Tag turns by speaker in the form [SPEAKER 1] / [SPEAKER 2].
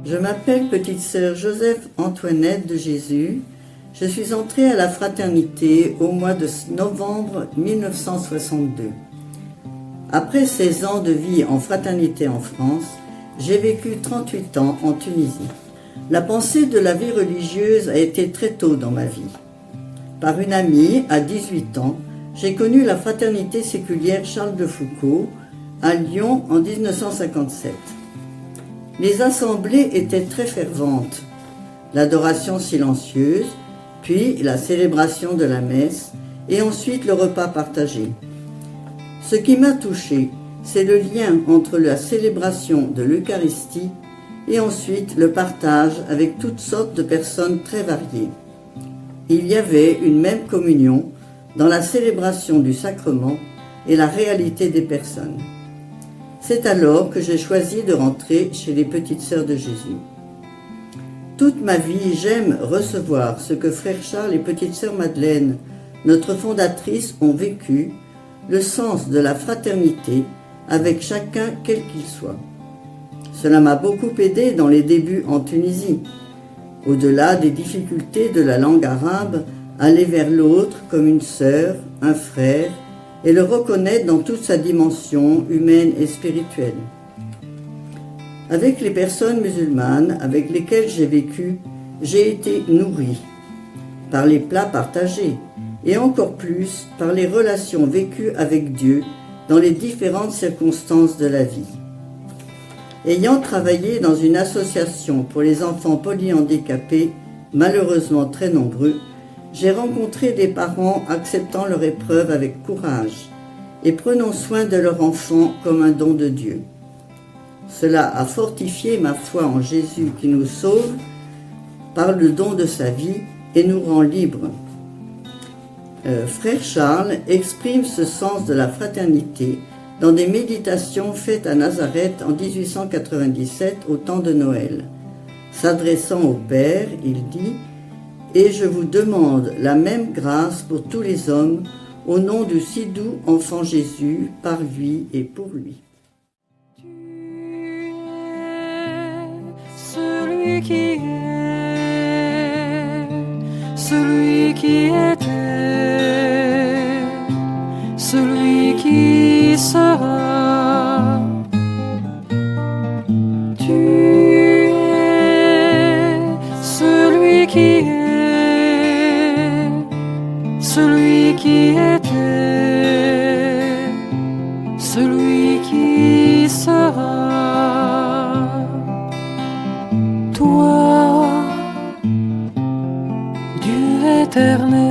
[SPEAKER 1] Je m'appelle petite sœur Joseph Antoinette de Jésus. Je suis entrée à la fraternité au mois de novembre 1962. Après 16 ans de vie en fraternité en France, j'ai vécu 38 ans en Tunisie. La pensée de la vie religieuse a été très tôt dans ma vie. Par une amie, à 18 ans, j'ai connu la fraternité séculière Charles de Foucauld à Lyon en 1957. Les assemblées étaient très ferventes. L'adoration silencieuse, puis la célébration de la messe et ensuite le repas partagé. Ce qui m'a touché, c'est le lien entre la célébration de l'Eucharistie et ensuite le partage avec toutes sortes de personnes très variées. Il y avait une même communion dans la célébration du sacrement et la réalité des personnes. C'est alors que j'ai choisi de rentrer chez les Petites Sœurs de Jésus. Toute ma vie, j'aime recevoir ce que Frère Charles et Petite Sœur Madeleine, notre fondatrice, ont vécu, le sens de la fraternité avec chacun quel qu'il soit. Cela m'a beaucoup aidé dans les débuts en Tunisie. Au-delà des difficultés de la langue arabe, aller vers l'autre comme une sœur, un frère, et le reconnaître dans toute sa dimension humaine et spirituelle. Avec les personnes musulmanes avec lesquelles j'ai vécu, j'ai été nourrie par les plats partagés et encore plus par les relations vécues avec Dieu dans les différentes circonstances de la vie. Ayant travaillé dans une association pour les enfants polyhandicapés, malheureusement très nombreux, j'ai rencontré des parents acceptant leur épreuve avec courage et prenant soin de leur enfant comme un don de Dieu. Cela a fortifié ma foi en Jésus qui nous sauve par le don de sa vie et nous rend libres. Frère Charles exprime ce sens de la fraternité dans des méditations faites à Nazareth en 1897 au temps de Noël. S'adressant au Père, il dit « Et je vous demande la même grâce pour tous les hommes, au nom du si doux enfant Jésus, par lui et pour lui. »
[SPEAKER 2] Tu es celui qui est, celui qui était, celui qui sera. Tu es celui qui est, celui qui était, celui qui sera. Toi, Dieu éternel,